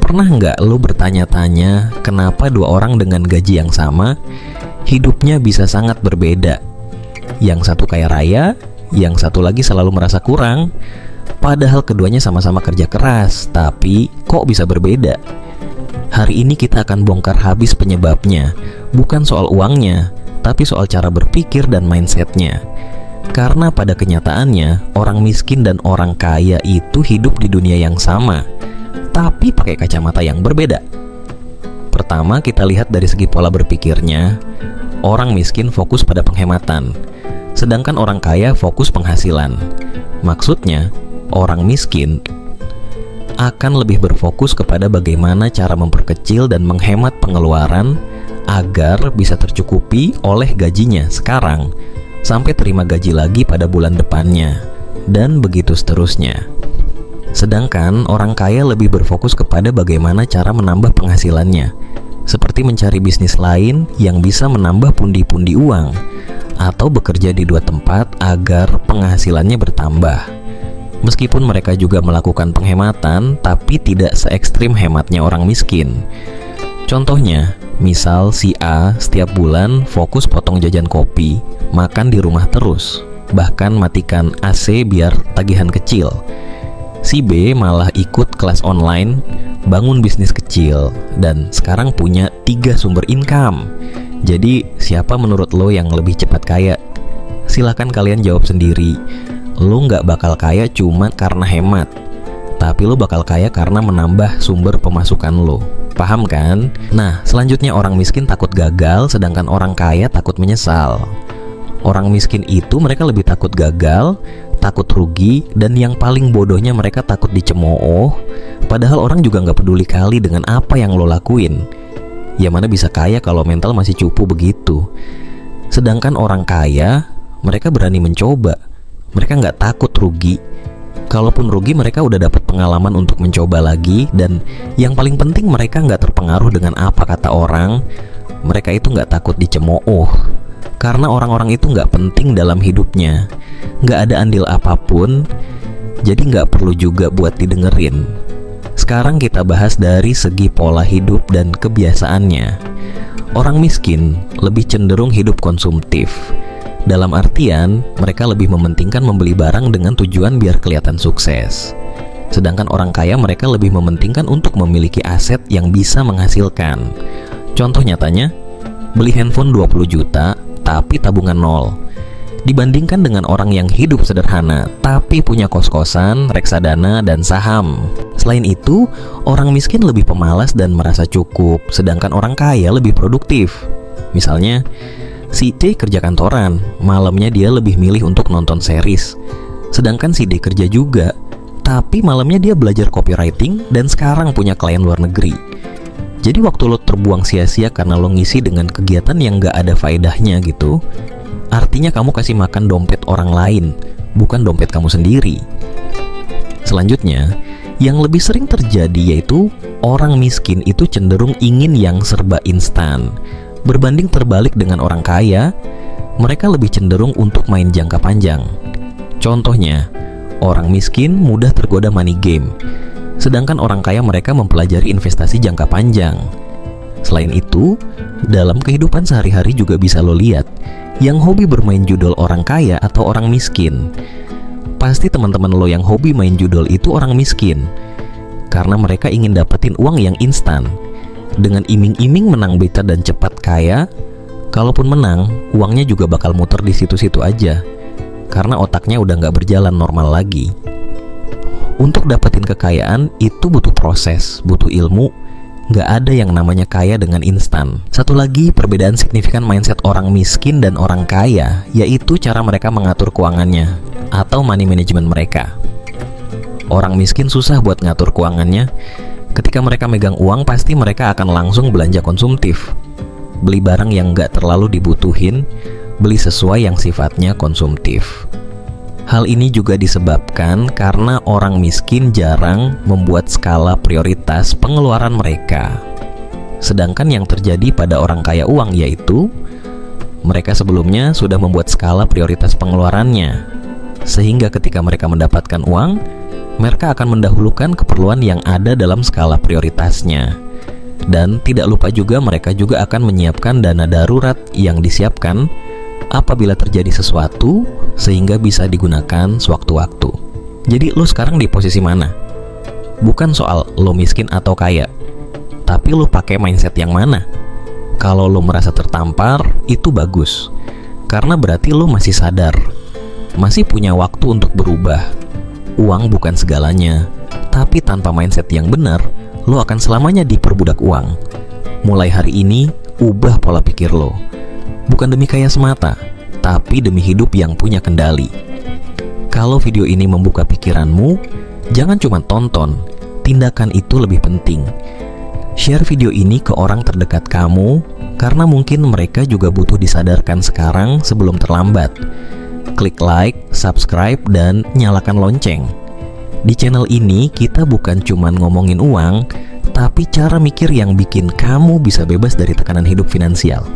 Pernah nggak lo bertanya-tanya kenapa dua orang dengan gaji yang sama hidupnya bisa sangat berbeda? Yang satu kaya raya, yang satu lagi selalu merasa kurang. Padahal keduanya sama-sama kerja keras, tapi kok bisa berbeda? Hari ini kita akan bongkar habis penyebabnya. Bukan soal uangnya, tapi soal cara berpikir dan mindsetnya. Karena pada kenyataannya, orang miskin dan orang kaya itu hidup di dunia yang sama, tapi pakai kacamata yang berbeda. Pertama, kita lihat dari segi pola berpikirnya. Orang miskin fokus pada penghematan, sedangkan orang kaya fokus penghasilan. Maksudnya, orang miskin akan lebih berfokus kepada bagaimana cara memperkecil dan menghemat pengeluaran agar bisa tercukupi oleh gajinya sekarang sampai terima gaji lagi pada bulan depannya, dan begitu seterusnya. Sedangkan orang kaya lebih berfokus kepada bagaimana cara menambah penghasilannya, seperti mencari bisnis lain yang bisa menambah pundi-pundi uang, atau bekerja di dua tempat agar penghasilannya bertambah. Meskipun mereka juga melakukan penghematan, tapi tidak se-ekstrim hematnya orang miskin. Contohnya, misal si A setiap bulan fokus potong jajan kopi, makan di rumah terus, bahkan matikan AC biar tagihan kecil. Si B malah ikut kelas online, bangun bisnis kecil, dan sekarang punya 3 sumber income. Jadi siapa menurut lo yang lebih cepat kaya? Silahkan kalian jawab sendiri. Lo nggak bakal kaya cuma karena hemat, tapi lo bakal kaya karena menambah sumber pemasukan lo. Paham kan? Nah, selanjutnya orang miskin takut gagal, sedangkan orang kaya takut menyesal. Orang miskin itu mereka lebih takut gagal, takut rugi, dan yang paling bodohnya mereka takut dicemooh. Padahal orang juga nggak peduli kali dengan apa yang lo lakuin. Ya mana bisa kaya kalau mental masih cupu begitu. Sedangkan orang kaya, mereka berani mencoba. Mereka nggak takut rugi. Kalaupun rugi, mereka udah dapat pengalaman untuk mencoba lagi. Dan yang paling penting, mereka nggak terpengaruh dengan apa kata orang. Mereka itu nggak takut dicemooh, karena orang-orang itu nggak penting dalam hidupnya. Nggak ada andil apapun, jadi nggak perlu juga buat didengerin. Sekarang kita bahas dari segi pola hidup dan kebiasaannya. Orang miskin lebih cenderung hidup konsumtif. Dalam artian, mereka lebih mementingkan membeli barang dengan tujuan biar kelihatan sukses. Sedangkan orang kaya mereka lebih mementingkan untuk memiliki aset yang bisa menghasilkan. Contoh nyatanya, beli handphone 20 juta tapi tabungan nol. Dibandingkan dengan orang yang hidup sederhana tapi punya kos-kosan, reksadana, dan saham. Selain itu, orang miskin lebih pemalas dan merasa cukup, sedangkan orang kaya lebih produktif. Misalnya, si C kerja kantoran, malamnya dia lebih milih untuk nonton series. Sedangkan si D kerja juga, tapi malamnya dia belajar copywriting dan sekarang punya klien luar negeri. Jadi waktu lo terbuang sia-sia karena lo ngisi dengan kegiatan yang gak ada faedahnya gitu, artinya kamu kasih makan dompet orang lain, bukan dompet kamu sendiri. Selanjutnya, yang lebih sering terjadi yaitu orang miskin itu cenderung ingin yang serba instan. Berbanding terbalik dengan orang kaya, mereka lebih cenderung untuk main jangka panjang. Contohnya, orang miskin mudah tergoda money game, sedangkan orang kaya mereka mempelajari investasi jangka panjang. Selain itu, dalam kehidupan sehari-hari juga bisa lo lihat, yang hobi bermain judol orang kaya atau orang miskin. Pasti teman-teman lo yang hobi main judol itu orang miskin, karena mereka ingin dapetin uang yang instan. Dengan iming-iming menang beta dan cepat kaya, kalaupun menang, uangnya juga bakal muter di situ-situ aja, karena otaknya udah gak berjalan normal lagi. Untuk dapetin kekayaan itu butuh proses, butuh ilmu. Gak ada yang namanya kaya dengan instan. Satu lagi perbedaan signifikan mindset orang miskin dan orang kaya, yaitu cara mereka mengatur keuangannya atau money management mereka. Orang miskin susah buat ngatur keuangannya. Ketika mereka megang uang, pasti mereka akan langsung belanja konsumtif. Beli barang yang gak terlalu dibutuhin, beli sesuai yang sifatnya konsumtif. Hal ini juga disebabkan karena orang miskin jarang membuat skala prioritas pengeluaran mereka. Sedangkan yang terjadi pada orang kaya uang yaitu mereka sebelumnya sudah membuat skala prioritas pengeluarannya. Sehingga ketika mereka mendapatkan uang, mereka akan mendahulukan keperluan yang ada dalam skala prioritasnya. Dan tidak lupa juga mereka juga akan menyiapkan dana darurat yang disiapkan apabila terjadi sesuatu sehingga bisa digunakan sewaktu-waktu. Jadi lo sekarang di posisi mana? Bukan soal lo miskin atau kaya, tapi lo pakai mindset yang mana? Kalau lo merasa tertampar, itu bagus. Karena berarti lo masih sadar, masih punya waktu untuk berubah. Uang bukan segalanya, tapi tanpa mindset yang benar, lo akan selamanya diperbudak uang. Mulai hari ini, ubah pola pikir lo. Bukan demi kaya semata, tapi demi hidup yang punya kendali. Kalau video ini membuka pikiranmu, jangan cuma tonton, tindakan itu lebih penting. Share video ini ke orang terdekat kamu, karena mungkin mereka juga butuh disadarkan sekarang sebelum terlambat. Klik like, subscribe, dan nyalakan lonceng. Di channel ini kita bukan cuma ngomongin uang, tapi cara mikir yang bikin kamu bisa bebas dari tekanan hidup finansial.